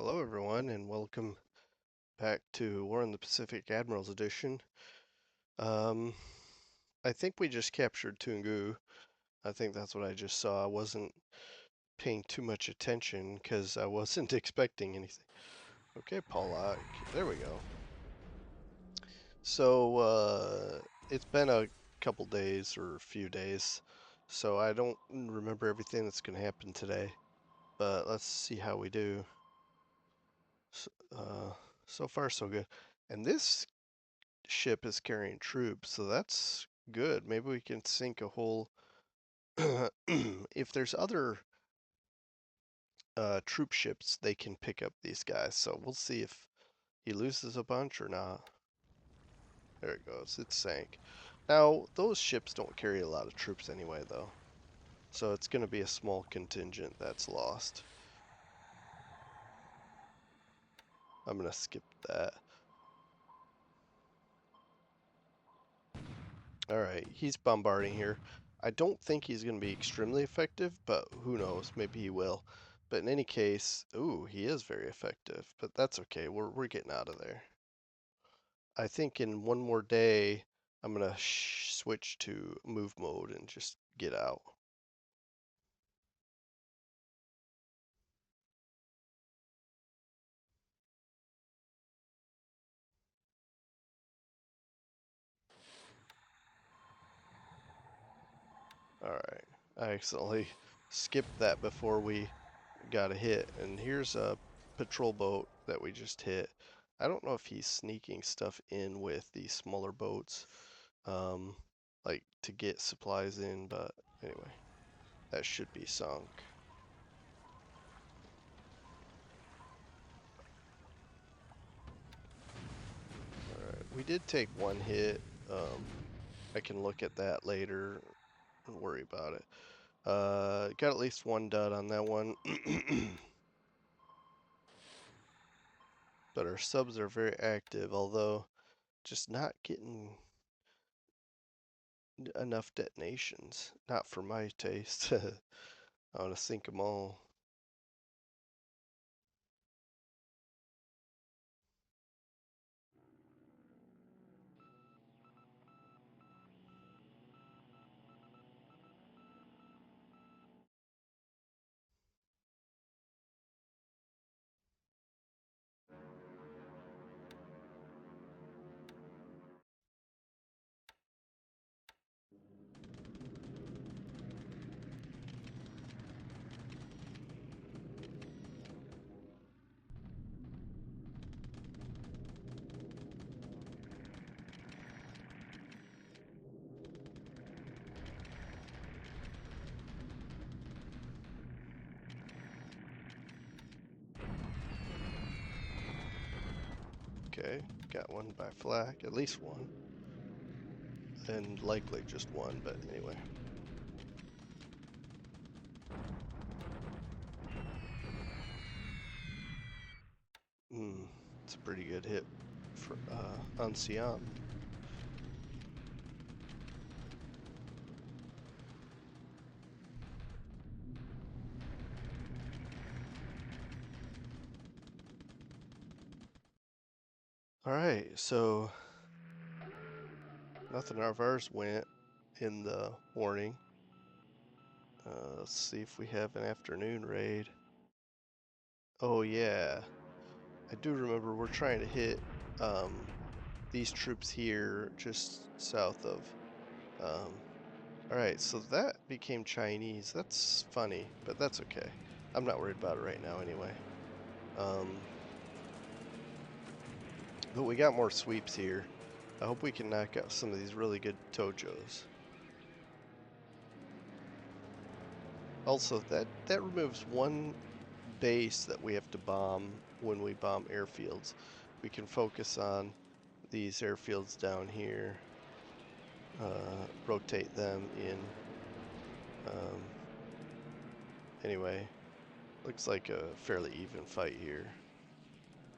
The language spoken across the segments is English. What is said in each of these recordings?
Hello everyone and welcome back to War in the Pacific Admirals Edition. Um, I think we just captured Tungu. I think that's what I just saw. I wasn't paying too much attention because I wasn't expecting anything. Okay, Pollock. There we go. So, it's been a couple days or a few days, so I don't remember everything that's going to happen today. But let's see how we do. So, so far so good. And this ship is carrying troops, so that's good. Maybe we can sink a whole. If there's other troop ships, they can pick up these guys. So we'll see if he loses a bunch or not. There it goes. It sank. Now, those ships don't carry a lot of troops anyway, though. So it's going to be a small contingent that's lost. I'm going to skip that. Alright, he's bombarding here. I don't think he's going to be extremely effective, but who knows, maybe he will. But in any case, ooh, he is very effective, but that's okay, we're getting out of there. I think in one more day, I'm going to switch to move mode and just get out. Alright, I accidentally skipped that before we got a hit, and here's a patrol boat that we just hit. I don't know if he's sneaking stuff in with these smaller boats, like to get supplies in, but anyway, that should be sunk. Alright, we did take one hit. I can look at that later and worry about it. Got at least one dud on that one. But our subs are very active, although just not getting enough detonations. Not for my taste. I want to sink them all. Okay, got one by flak, at least one. And likely just one, but anyway. It's a pretty good hit for on Siam. Alright, so nothing of ours went in the warning. Let's see if we have an afternoon raid. Oh yeah, I do remember we're trying to hit these troops here just south of. Alright, so that became Chinese. That's funny, but that's okay. I'm not worried about it right now anyway. But we got more sweeps here. I hope we can knock out some of these really good Tojos. Also, that removes one base that we have to bomb when we bomb airfields. We can focus on these airfields down here, rotate them in. Anyway, looks like a fairly even fight here.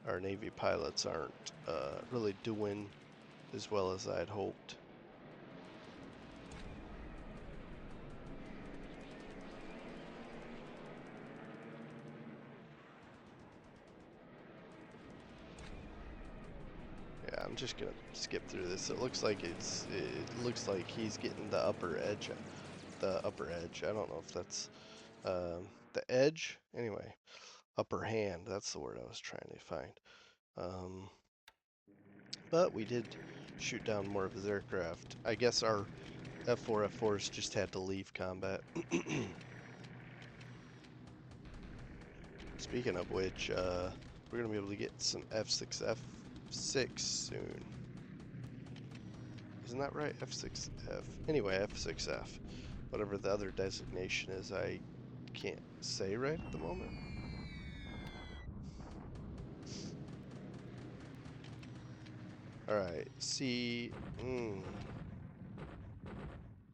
Our Navy pilots aren't really doing as well as I'd hoped. I'm just gonna skip through this. It looks like he's getting the upper edge. I don't know if that's the edge. Anyway, upper hand. That's the word I was trying to find. But we did shoot down more of his aircraft. I guess our F4 F4s just had to leave combat. Speaking of which, we're gonna be able to get some F6 soon. Isn't that right? F6F. Anyway, F6F. Whatever the other designation is, I can't say right at the moment. Alright, see...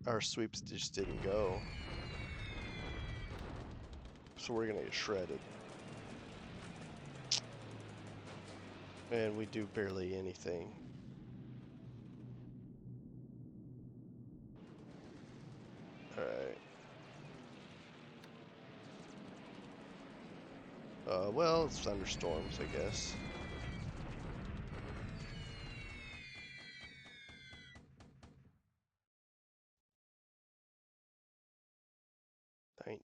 Our sweeps just didn't go. So we're gonna get shredded. And we do barely anything. Alright. Well, it's thunderstorms, I guess.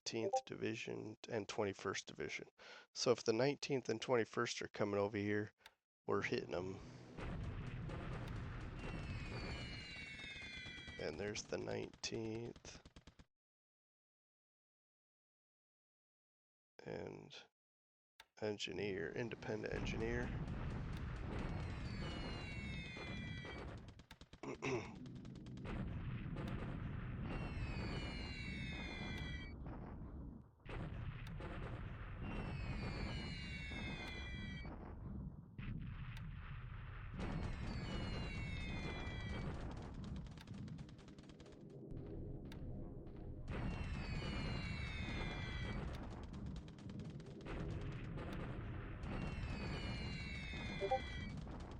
th Division and 21st Division. So if the 19th and 21st are coming over here, we're hitting them. And there's the 19th. And independent engineer.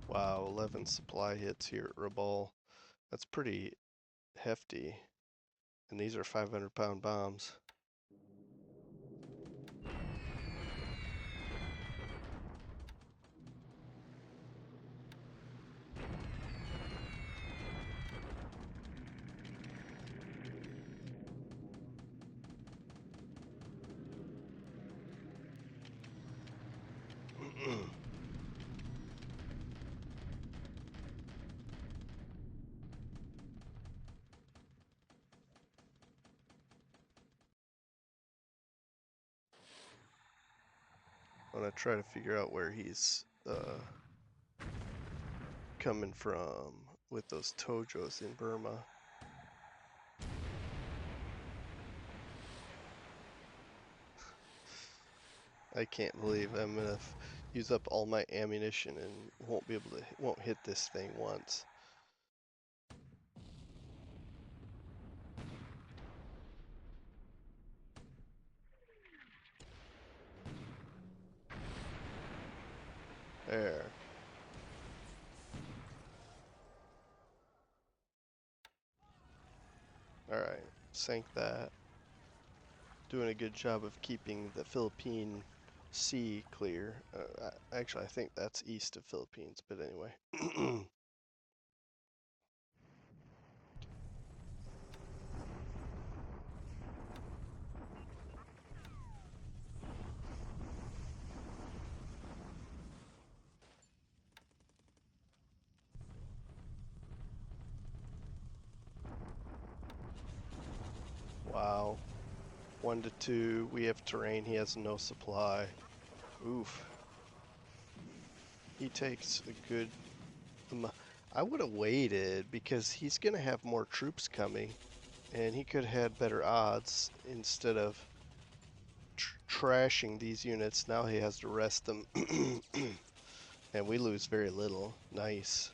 Wow, 11 supply hits here at Rabal. That's pretty hefty. And these are 500-pound bombs. I'm gonna try to figure out where he's coming from with those Tojos in Burma. I can't believe I'm gonna use up all my ammunition and won't hit this thing once. There. Alright, sank that. Doing a good job of keeping the Philippine Sea clear. Actually, I think that's east of Philippines, but anyway. Wow. 1 to 2. We have terrain. He has no supply. Oof. He takes a good... I would have waited because he's going to have more troops coming. And he could have had better odds instead of trashing these units. Now he has to rest them. And we lose very little. Nice.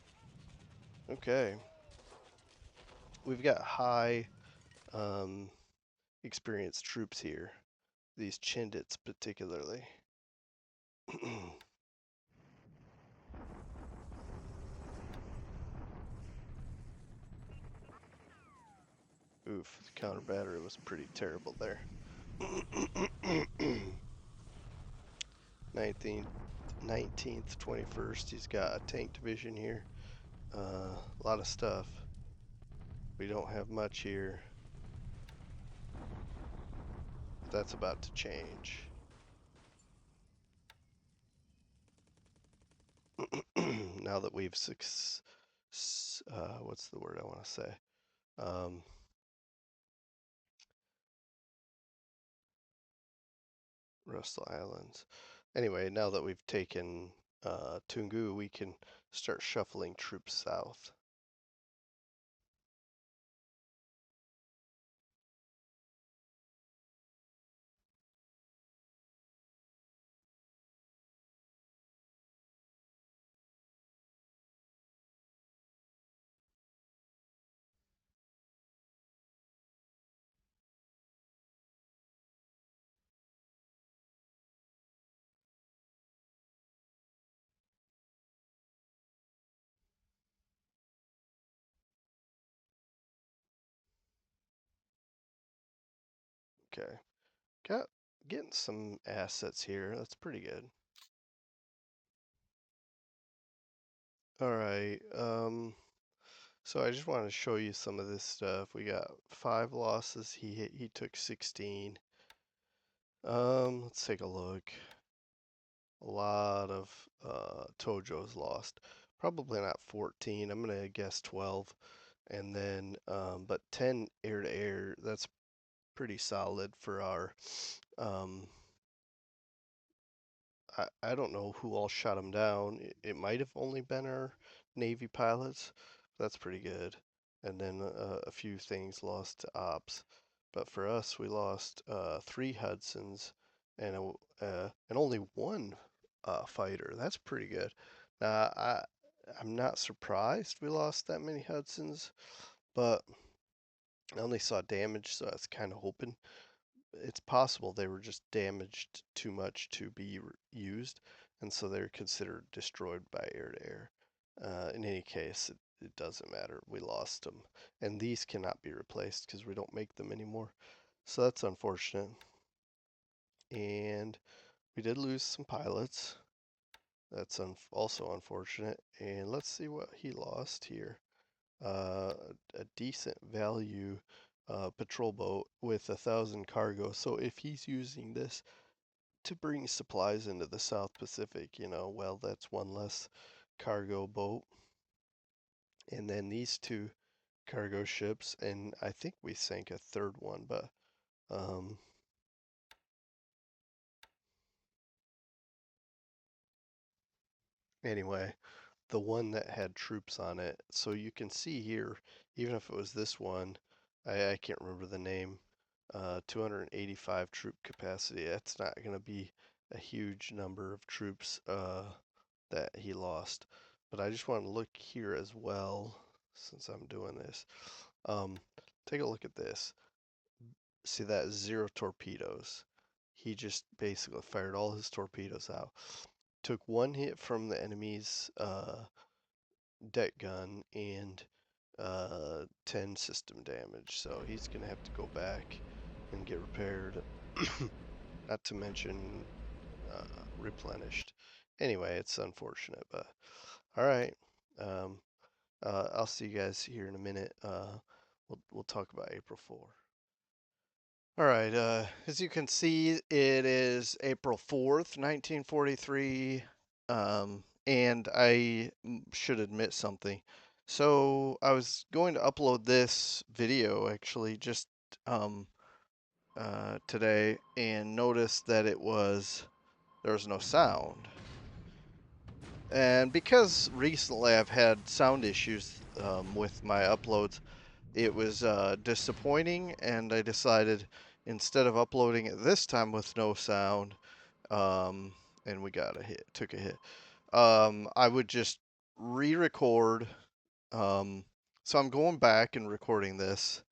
Okay. We've got high experienced troops here. These Chindits particularly. Oof, the counter battery was pretty terrible there. 19th, 21st, he's got a tank division here. A lot of stuff. We don't have much here. That's about to change. Now that we've what's the word I want to say? Um, Russell Islands. Anyway, now that we've taken Tungu, we can start shuffling troops south. Okay, got getting some assets here. That's pretty good. All right. So I just wanted to show you some of this stuff. We got 5 losses. He took 16. Let's take a look. A lot of Tojo's lost. Probably not 14. I'm gonna guess 12. And then, but 10 air to air. That's pretty solid for our. Um, I don't know who all shot him down. It might have only been our Navy pilots. That's pretty good. And then a few things lost to ops. But for us, we lost 3 Hudsons and only one fighter. That's pretty good. Now, I'm not surprised we lost that many Hudsons, but I only saw damage, so I was kind of hoping it's possible they were just damaged too much to be used, and so they're considered destroyed by air to air. In any case, it doesn't matter. We lost them, and these cannot be replaced because we don't make them anymore. So that's unfortunate. And we did lose some pilots. That's also unfortunate. And let's see what he lost here. Uh, a decent value patrol boat with 1,000 cargo. So if he's using this to bring supplies into the South Pacific, well, that's one less cargo boat. And then these 2 cargo ships, and I think we sank a third one, but um, anyway, the one that had troops on it. So you can see here, even if it was this one, I can't remember the name, 285 troop capacity. That's not going to be a huge number of troops that he lost. But I just want to look here as well, since I'm doing this. Um, Take a look at this. See that 0 torpedoes. He just basically fired all his torpedoes out. Took 1 hit from the enemy's deck gun and 10 system damage. So he's going to have to go back and get repaired. Not to mention replenished. Anyway, it's unfortunate, but all right. Um, I'll see you guys here in a minute. We'll talk about April 4. All right. As you can see, it is April 4th, 1943. And I should admit something. So I was going to upload this video actually just um, today and noticed that there was no sound. And because recently I've had sound issues with my uploads, it was disappointing, and I decided instead of uploading it this time with no sound, um, and we took a hit, I would just re-record. So I'm going back and recording this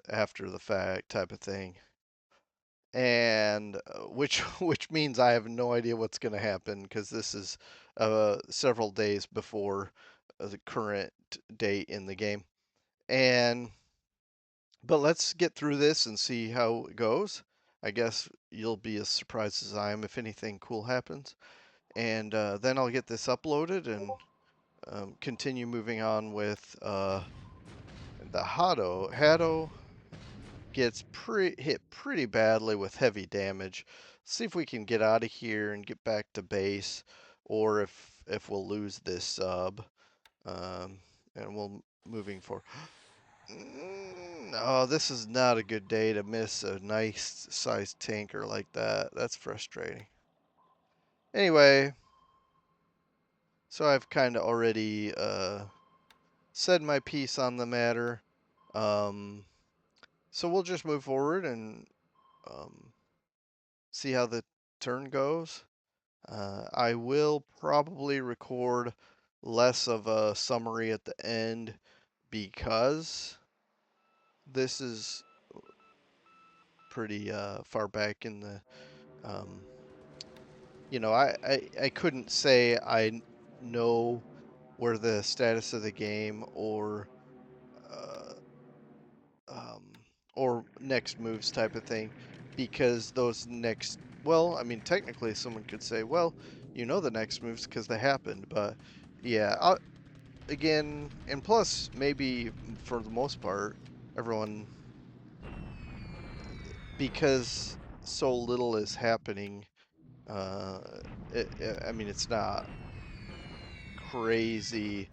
after the fact type of thing, and which means I have no idea what's going to happen because this is several days before the current date in the game. And but let's get through this and see how it goes. I guess you'll be as surprised as I am if anything cool happens. And then I'll get this uploaded and continue moving on with the Hado. Hado gets hit pretty badly with heavy damage. See if we can get out of here and get back to base, or if we'll lose this sub. And we'll moving forward. Oh, this is not a good day to miss a nice sized tanker like that. That's frustrating. Anyway, so I've kind of already said my piece on the matter. So we'll just move forward and see how the turn goes. I will probably record less of a summary at the end because this is pretty far back in the I couldn't say I know where the status of the game uh, um, or next moves type of thing, because those next, well, I mean, technically someone could say, well, you know the next moves because they happened, but yeah, again, and plus maybe for the most part, everyone, because so little is happening, uh, I mean, it's not crazy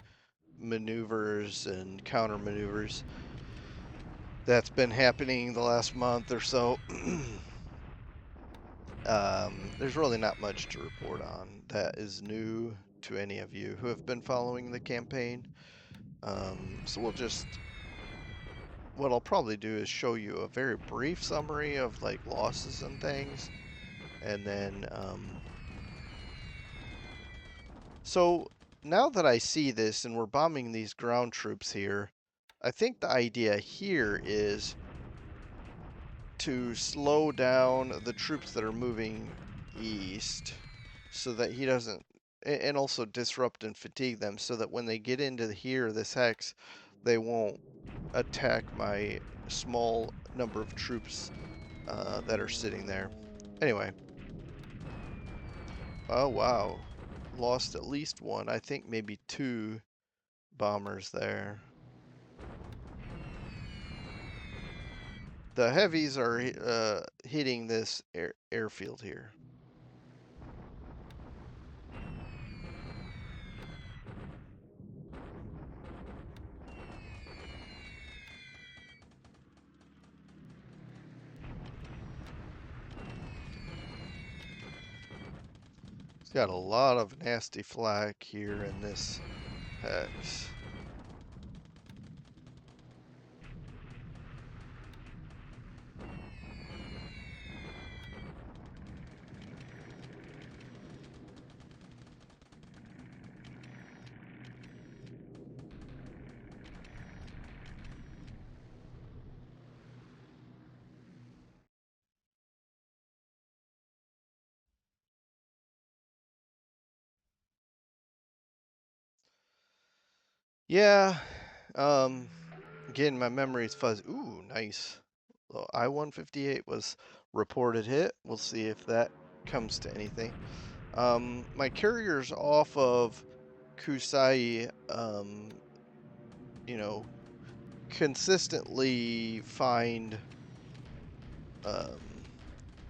maneuvers and counter maneuvers that's been happening the last month or so. There's really not much to report on that is new to any of you who have been following the campaign. So what I'll probably do is show you a very brief summary of like losses and things, and then so now that I see this and we're bombing these ground troops here, I think the idea here is to slow down the troops that are moving east so that he doesn't, and also disrupt and fatigue them so that when they get into here, this hex, they won't attack my small number of troops that are sitting there. Anyway. Oh, wow. Lost at least one. I think maybe two bombers there. The heavies are hitting this airfield here. It's got a lot of nasty flak here in this hex. Yeah, um, again, my memory's fuzzy. Ooh, nice. Well, I-158 was reported hit. We'll see if that comes to anything. My carriers off of Kusai, you know, consistently find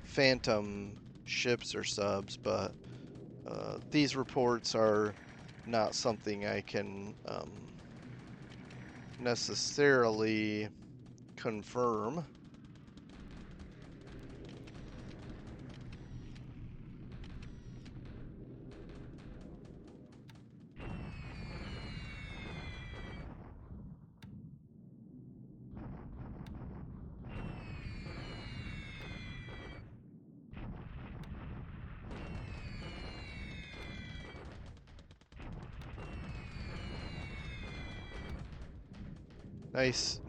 phantom ships or subs, but these reports are not something I can necessarily confirm.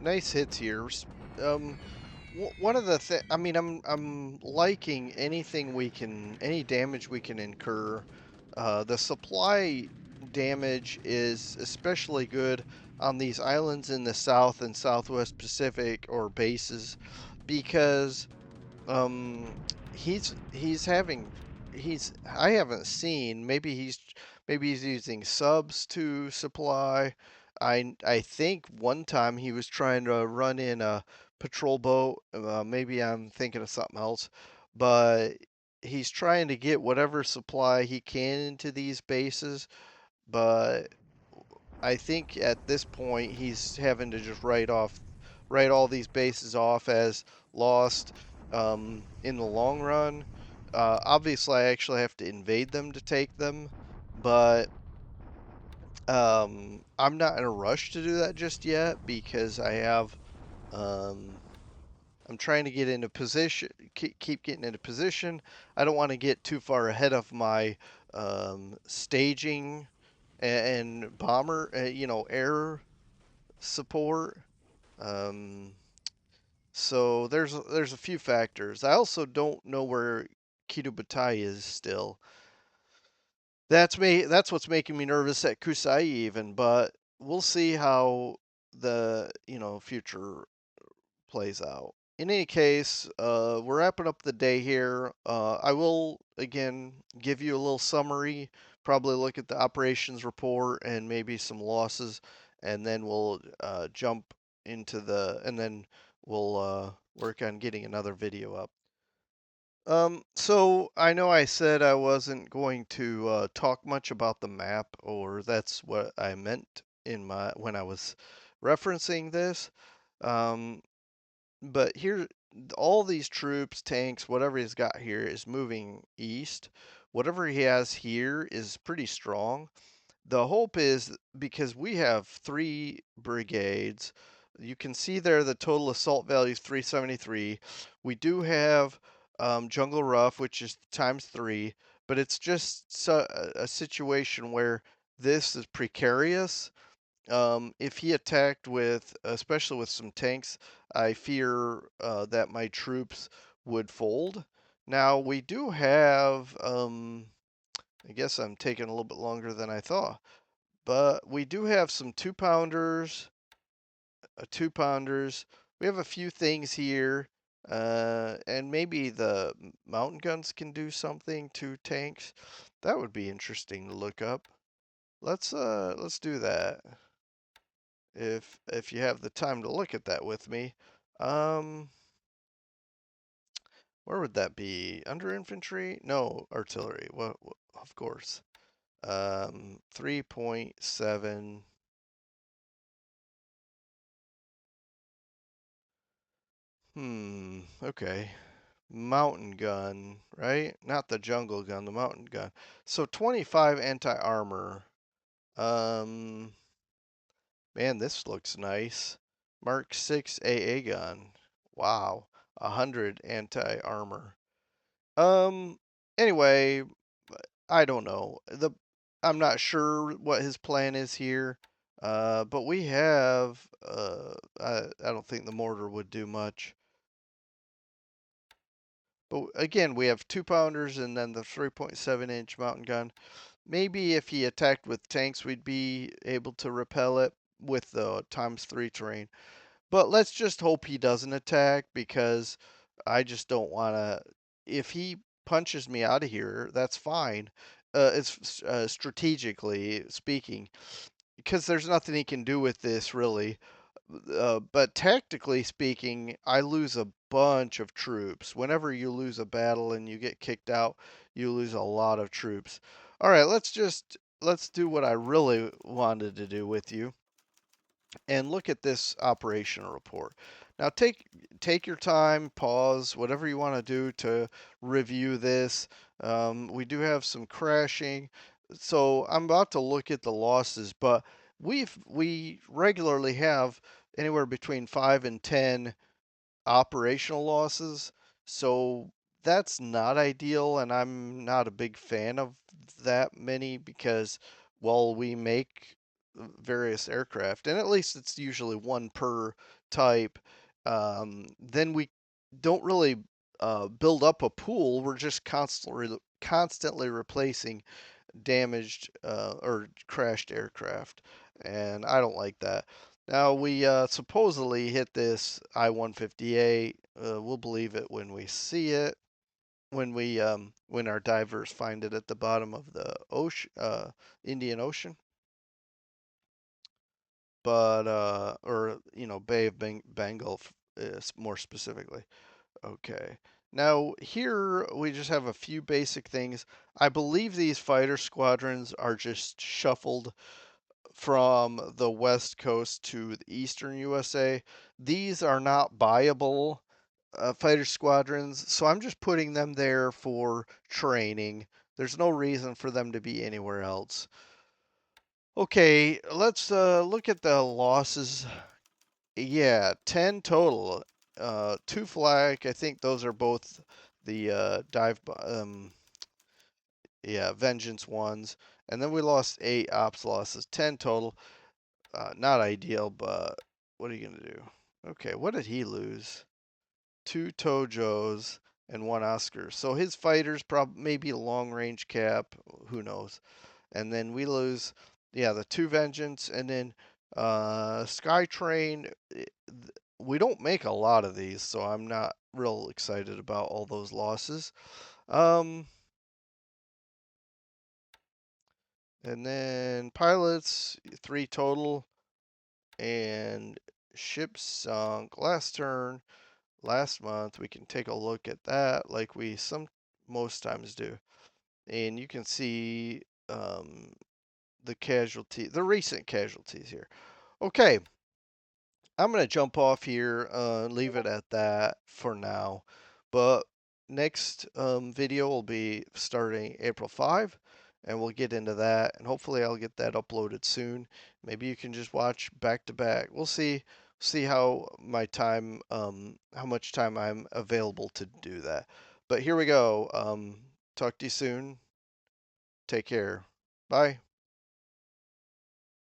Nice hits here. One of the I mean, I'm liking any damage we can incur. The supply damage is especially good on these islands in the South and Southwest Pacific or bases, because um, he's having I haven't seen. Maybe he's using subs to supply. I think one time he was trying to run in a patrol boat. Maybe I'm thinking of something else, but he's trying to get whatever supply he can into these bases. But I think at this point he's having to just write all these bases off as lost in the long run. Obviously, I actually have to invade them to take them, but I'm not in a rush to do that just yet because um, I'm trying to get into position, keep getting into position. I don't want to get too far ahead of my staging and bomber, air support. Um, so there's a few factors. I also don't know where Kirubutai is still. That's what's making me nervous at Kusai even, but we'll see how the future plays out. In any case, we're wrapping up the day here. I will again give you a little summary, probably look at the operations report and maybe some losses, and then we'll jump and then we'll work on getting another video up. So I know I said I wasn't going to talk much about the map, or that's what I meant in my when I was referencing this. Um, but here, all these troops, tanks, whatever he's got here is moving east. Whatever he has here is pretty strong. The hope is because we have 3 brigades. You can see there the total assault value is 373. We do have Jungle Rough, which is times 3, but it's just a situation where this is precarious. If he attacked with, especially with some tanks, I fear that my troops would fold. Now we do have, I guess I'm taking a little bit longer than I thought, but we do have some 2 pounders, 2 pounders. We have a few things here, and maybe the mountain guns can do something to tanks. That would be interesting to look up. Let's do that if you have the time to look at that with me. Um, where would that be? Under infantry? No, artillery. Well, of course. 3.7. Okay. Mountain gun, right? Not the jungle gun, the mountain gun. So 25 anti-armor. Um, man, this looks nice. Mark 6 AA gun. Wow. 100 anti-armor. Um, anyway, I don't know. I'm not sure what his plan is here. But we have I don't think the mortar would do much. But again, we have 2 pounders and then the 3.7-inch mountain gun. Maybe if he attacked with tanks, we'd be able to repel it with the times 3 terrain. But let's just hope he doesn't attack because I just don't want to. If he punches me out of here, that's fine. It's strategically speaking, because there's nothing he can do with this really. But tactically speaking, I lose a bunch of troops. Whenever you lose a battle and you get kicked out, you lose a lot of troops. All right, let's do what I really wanted to do with you and look at this operational report. Now take your time, pause, whatever you want to do to review this. We do have some crashing, so I'm about to look at the losses, but we regularly have anywhere between 5 and 10 operational losses. So that's not ideal, and I'm not a big fan of that many because, well, we make various aircraft, and at least it's usually one per type. Then we don't really build up a pool. We're just constantly replacing damaged or crashed aircraft, and I don't like that. Now we supposedly hit this I-158. We'll believe it when we see it. when our divers find it at the bottom of the ocean, Indian Ocean, but or Bay of Bengal, more specifically. Okay. Now here we just have a few basic things. I believe these fighter squadrons are just shuffled from the west coast to the eastern USA. These are not buyable fighter squadrons, so I'm just putting them there for training. There's no reason for them to be anywhere else. Okay, let's look at the losses. Yeah, 10 total. Two flag. I think those are both the yeah, Vengeance ones. And then we lost 8 ops losses, 10 total. Not ideal, but what are you going to do? Okay, what did he lose? 2 Tojos and 1 Oscar. So his fighters probably maybe a long range cap. Who knows? And then we lose, yeah, the 2 Vengeance, and then Skytrain. We don't make a lot of these, so I'm not real excited about all those losses. Um, and then pilots, 3 total, and ships sunk last turn, last month. We can take a look at that like we most times do, and you can see the recent casualties here. Okay, I'm going to jump off here, leave it at that for now. But next video will be starting April 5, and we'll get into that. And hopefully, I'll get that uploaded soon. Maybe you can just watch back to back. We'll see how how much time I'm available to do that. But here we go. Talk to you soon. Take care. Bye.